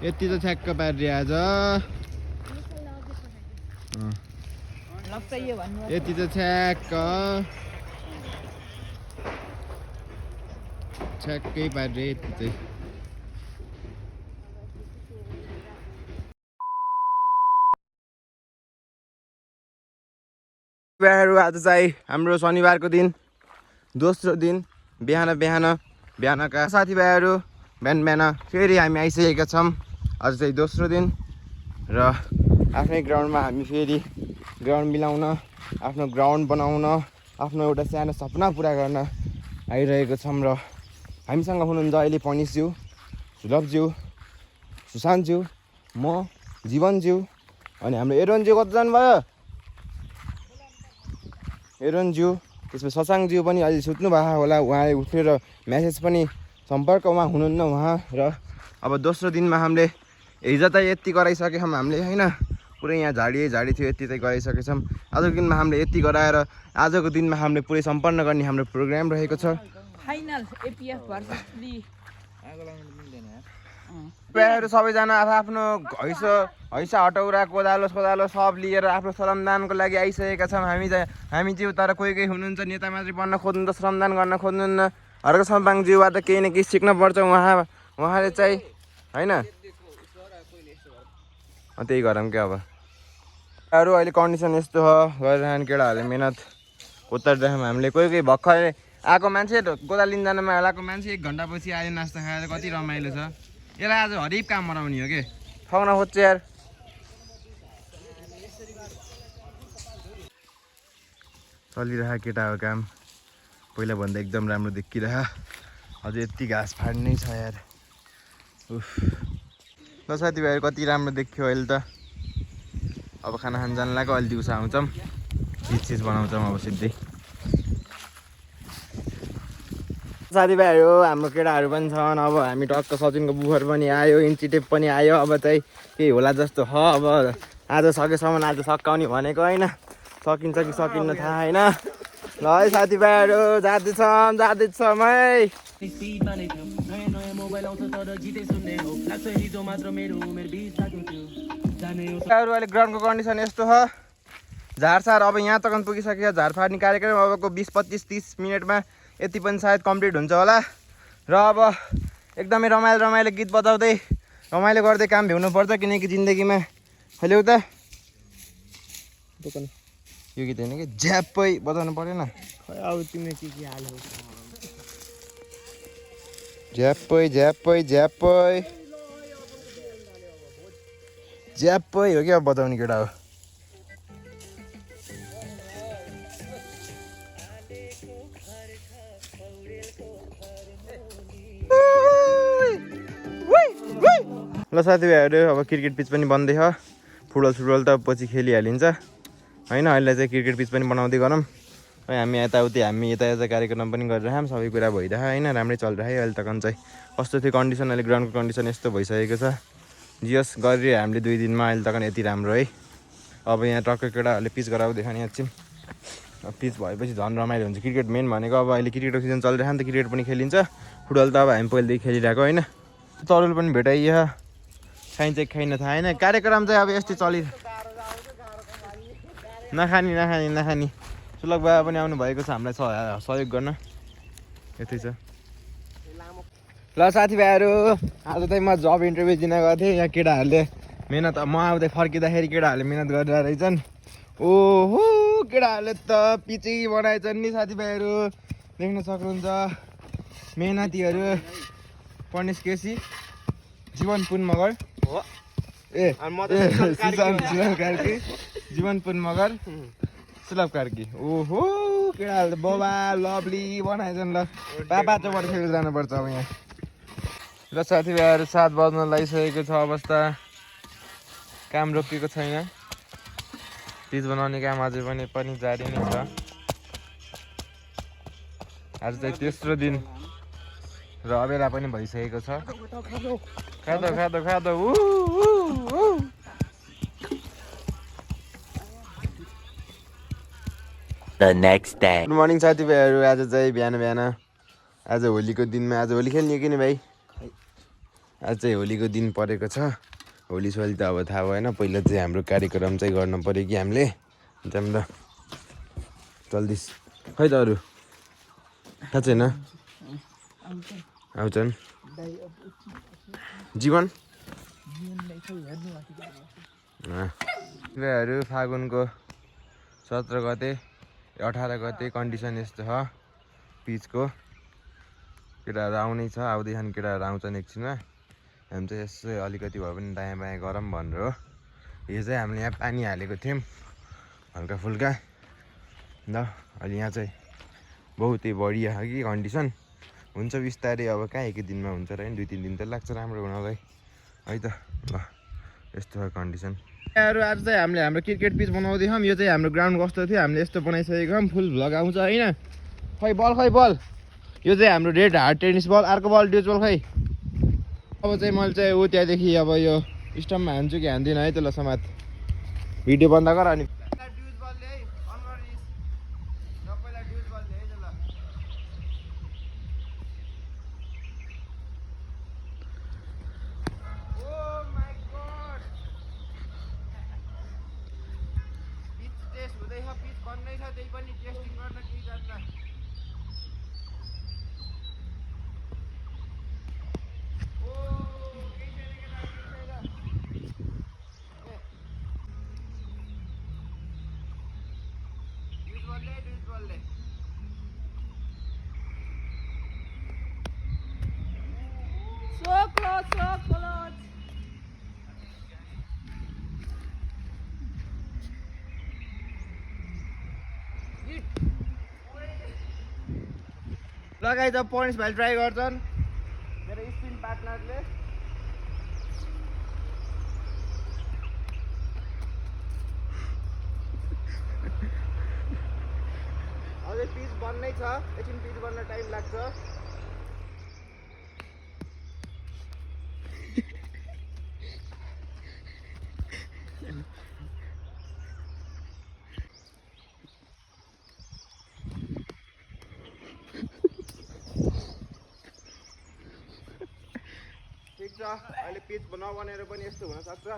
यति त ठ्याक्क पारि आज यति त ठ्याक्कै पारि यति चाहिँ आज चाहिँ हाम्रो शनिबारको दिन दोस्रो दिन बिहानका साथीभाइहरू बिहान फेरि हामी आइसकेका छौँ। आज चाहिँ दोस्रो दिन र आफ्नै ग्राउन्डमा हामी फेरि ग्राउन्ड मिलाउन आफ्नो ग्राउन्ड बनाउन आफ्नो एउटा सानो सपना पुरा गर्न आइरहेको छौँ। र हामीसँग हुनुहुन्छ अहिले पनिसज्यू, सुलभज्यू, सुशान्तज्यू, म जीवनज्यू अनि हाम्रो एरोनज्यू कति जानुभयो एरोनज्यू, त्यसपछि शशाङ्कज्यू पनि अहिले सुत्नु भएको होला। उहाँले उठेर म्यासेज पनि सम्पर्कमा हुनुहुन्न उहाँ। र अब दोस्रो दिनमा हामीले हिजो त यति गराइसकेछौँ हामीले होइन, पुरै यहाँ झाडी थियो यति चाहिँ गराइसकेछौँ। आजको दिनमा हामीले यति गराएर आजको दिनमा हामीले पुरै सम्पन्न गर्ने हाम्रो प्रोग्राम रहेको छ। फाइनल एपिएफ भर्सेस ली प्याहरू सबैजना आफ्नो हैसा हटौरा कोदालो सब लिएर आफ्नो श्रमदानको लागि आइसकेका छौँ। हामी जिउ तर कोही हुनुहुन्छ नेता मात्रै बन्न खोज्नु त श्रमदान गर्न खोज्नुहुन्न। हर्क सम्पाङ जिउबाट केही न केही सिक्न पर्छ उहाँले चाहिँ होइन। त्यही गरौँ क्या अब अरू अहिले कन्डिसन यस्तो हो गरिरहने केटाहरूले मिहिनेत उतारिरहेछौँ हामीले। कोही भर्खर आएको मान्छे कोदालो लिन जानमा आएको मान्छे 1 घन्टापछि आयो नास्ता खाएर कति रमाइलो छ। यसलाई आज हरेक काम मराउने हो कि ठाउँ खोज्छ यार। चलिरहेको केटाको काम पहिला भन्दा एकदम राम्रो देखिरह। अझ यति घाँस फाड्नै छ यार। उफ ल साथीभाइहरू कति राम्रो देखियो अहिले त। अब खाना खान जान लाग्यो, अहिले दिउँसो आउँछौँ चिज बनाउँछौँ अब सिधै। साथीभाइहरू हाम्रो केटाहरू पनि छन्। अब हामी टक्क सचिनको बुफर पनि आयो, इन्ची टेप पनि आयो। अब चाहिँ केही होला जस्तो हो। अब आज सकेसम्म आज सकाउने भनेको होइन, सकिन्छ कि सकिन्न थाहा होइन। ल है साथीभाइहरू जाँदैछौँ है। अहिले ग्राउन्डको कन्डिसन यस्तो हो, झारसार अब यहाँ तक पुगिसक्यो। झार फाड्ने कार्यक्रम अबको 20-25-30 मिनटमा यति पनि सायद कम्प्लिट हुन्छ होला। र अब एकदमै रमाइलो गीत बजाउँदै रमाइलो गर्दै काम भ्याउनुपर्छ, किनकि जिन्दगीमा अहिले उता दोकान यो गीत होइन कि झ्याप्पै बजाउनु परेन। अब तिमीले के हाल्यौ झ्याप्पै हो क्या बजाउने केटा हो। ल साथीभाइहरू अब क्रिकेट पिच पनि बन्दै छ। फुटबल त पछि खेलिहालिन्छ होइन। अहिले चाहिँ क्रिकेट पिच पनि बनाउँदै गरौँ। हामी यता कार्यक्रम पनि गरिरहेछौँ, सबै कुरा भइरहेको होइन, राम्रै चलिरहेको अहिले तक चाहिँ। कस्तो थियो कन्डिसन, अहिले ग्राउन्डको कन्डिसन यस्तो भइसकेको छ। जियोस् गरिरह्यो हामीले 2 दिनमा, अहिले तक यति राम्रो है। अब यहाँ टक्क केटाहरूले पिच गराउँदै खाने एकछिन। पिच भएपछि झन् रमाइलो हुन्छ। क्रिकेट मेन भनेको अब अहिले क्रिकेटको सिजन चलिरहेको नि त, क्रिकेट पनि खेलिन्छ। फुटबल त अब हामी पहिलेदेखि खेलिरहेको होइन। तरुल पनि भेटाइयो, खाइन्छ कि खाइन थाहा होइन। कार्यक्रम चाहिँ अब यस्तै नखानी सुलभ बाबा पनि आउनु भएको छ हामीलाई सहयोग गर्न, यति छ। ल साथीभाइहरू आज चाहिँ म जब इन्टरभ्यू दिन गएको थिएँ। यहाँ केटाहरूले मिहिनेत, म आउँदै फर्किँदाखेरि केटाहरूले मिहिनेत गरेर रहेछन्। ओहो केटाहरूले त पिचै बनाएछन् नि साथीभाइहरू, देख्न सक्नुहुन्छ। मेहनतीहरू पनिस केसी, जीवन पुन मगर हो, जीवन पुन मगर, सुलभ कार्की। ओहो केटाहरूले बाबा लभली बनाएछन्। ल पापा चौबाट खेलेर जानुपर्छ अब यहाँ। र साथीभाइहरू 7 बज्न लागिसकेको छ अवस्था, काम रोकिएको छैन। पिच बनाउने काम अझै पनि जारी नै छ। आज चाहिँ तेस्रो दिन र अबेला पनि भइसकेको छ। खाँदो The next day. Good morning साथीभाइहरू। आज चाहिँ बिहान आज होलीको दिनमा आज होली खेल्ने हो कि नि भाइ? आज चाहिँ होलीको दिन परेको छ। होली सोली त अब थाहा भएन, पहिला चाहिँ हाम्रो कार्यक्रम चाहिँ गर्नु पऱ्यो कि हामीले। त्यहाँबाट चल्दैछ खै त अरू थाहा छैन आउँछन् जीवन फागुनको 17 गते 18 गते कन्डिसन यस्तो छ पिचको। केटाहरू आउनै छ, आउँदैछन् केटाहरू आउँछन् एकछिनमा। हामी चाहिँ यसो अलिकति भए पनि दायाँ बायाँ गरौँ भनेर हो। यो चाहिँ हामीले यहाँ पानी हालेको थियौँ हल्का फुल्का ल। अहिले यहाँ चाहिँ बहुतै बढिया छ कि कन्डिसन। हुन्छ बिस्तारै, अब कहाँ एक दिनमा हुन्छ र 2-3 दिन त लाग्छ राम्रो हुनलाई है त। ल यस्तो छ कन्डिसन। आज चाहिँ हामीले हाम्रो क्रिकेट पिच बनाउँदैछौँ। यो चाहिँ हाम्रो ग्राउन्ड कस्तो थियो हामीले यस्तो बनाइसकेको छौँ। फुल भ्लग आउँछ होइन। खै बल यो चाहिँ हाम्रो रेड हार्ड टेनिस बल। अर्को बल ड्युज बल खै। अब चाहिँ मैले चाहिँ त्यहाँदेखि अब यो स्टम्पमा हान्छु कि हान्दिनँ है। त ल समात भिडियो बन्द गर अनि So close. लगाइ त पोइन्ट्स भाइ ट्राई गर्छन् मेरो स्पिन पार्टनरले। अझै पिच बन्नै छ, एकछिन पिच बन्न टाइम लाग्छ। ठिक छ, अहिले पिच नबनेर पनि यस्तो हुनसक्छ।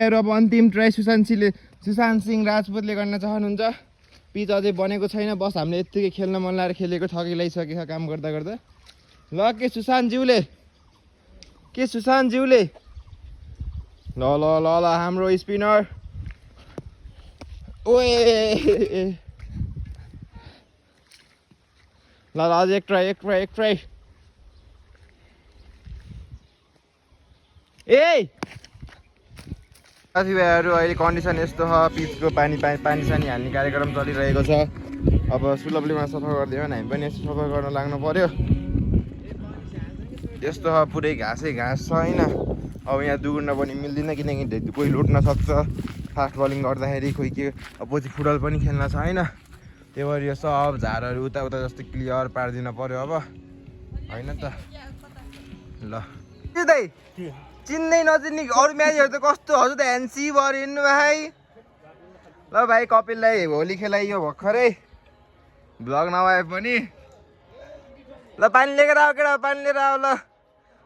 अब अन्तिम ट्राई सुशान्त सिंह राजपूतले गर्न चाहनुहुन्छ। पिच अझै बनेको छैन, बस हामीले यत्तिकै खेल्न मन लागेर खेलेको थकिलाइसकेको छ काम गर्दा गर्दा। ल के सुशान्त ज्यूले ल ल ल ल हाम्रो स्पिनर ओए ल ल अझ एक ट्राई ए साथीभाइहरू अहिले कन्डिसन यस्तो छ पिचको। पानी सानी हाल्ने कार्यक्रम चलिरहेको छ। अब सुलभलीमा सफा गरिदियो भने हामी पनि यसो सफा गर्न लाग्नु पर्यो। यस्तो छ पुरै घाँसै घाँस छ होइन। अब यहाँ दुगुर्न पनि मिल्दैन किनकि कोही लुट्न सक्छ फास्ट बलिङ गर्दाखेरि, कोही के पछि फुटबल पनि खेल्न छ होइन। त्यही भएर यो सब झारहरू उता जस्तो क्लियर पारिदिनु पर्यो अब होइन त। ल चिन्दै नचिन्ने अरू म्याचहरू त कस्तो हजुर त ह्यान्सी भयो हिँड्नु भाइ। ल भाइ कपिललाई होली खेलाइयो भर्खरै भ्लग नभए पनि। ल पानी लिएर आऊ केटा, पानी लिएर आऊ। ल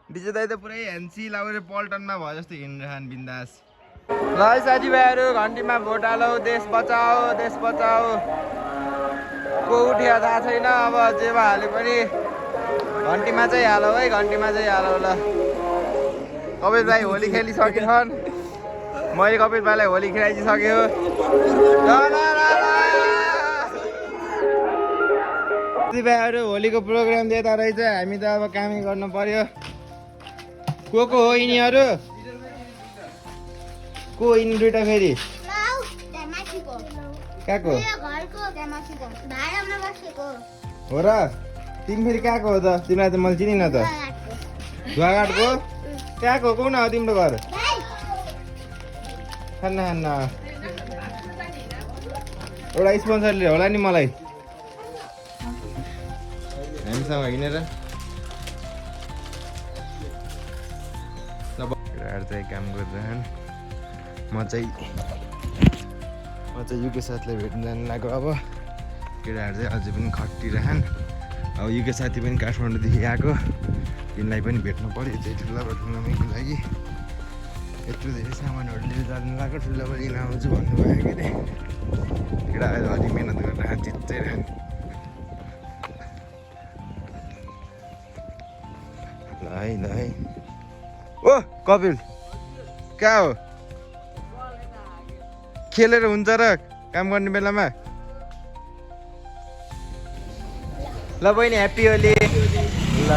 विजय दाइ त पुरै ह्यान्सी लगाएर पल्टनमा भयो जस्तो हिँडिरहन् बिन्दास। ल है साथीभाइहरू घन्टीमा भोट हालौ, देश बचाऊ। को उठ्यो थाहा छैन, अब जेमा हाले पनि घन्टीमा चाहिँ हालौ है, घन्टीमा चाहिँ हालौ। ल कपिल भाइ होली खेलिसकेछन्, मैले कपिल भाइलाई होली खेलाइसक्यो। साथीभाइहरू होलीको प्रोग्राम दिँदा रहेछ, हामी त अब कामै गर्नु पर्यो। को हो यिनीहरू? को यिनी दुइटा फेरि कहाँको हो र? तिमी फेरि कहाँको हो त? तिमीलाई त मैले चिनिन त। धुवाघाटको कहाँको? कुन हो तिम्रो घर? खान्न एउटा स्पोन्सरले होला नि मलाई हामीसँग हिँडेर। केटाहरू चाहिँ काम गरिरहन्, म चाहिँ युके साथलाई भेट्न जानु लाग्यो। अब केटाहरू चाहिँ अझै पनि खटिरहन्। अब युके साथी पनि काठमाडौँदेखि आएको, तिनलाई पनि भेट्नु पऱ्यो चाहिँ ठुला टुर्नामेन्टको लागि। यत्रो धेरै सामानहरू लिएर जानु लगाएको, ठुला लिन आउँछु भन्नुभयो कि अरे केटाहरू अलि मिहिनेत गरेर हात चिच्चेर। ल है ओ कपिल कहाँ हो? खेलेर हुन्छ र काम गर्ने बेलामा। ल बहिनी ह्याप्पी होली। ल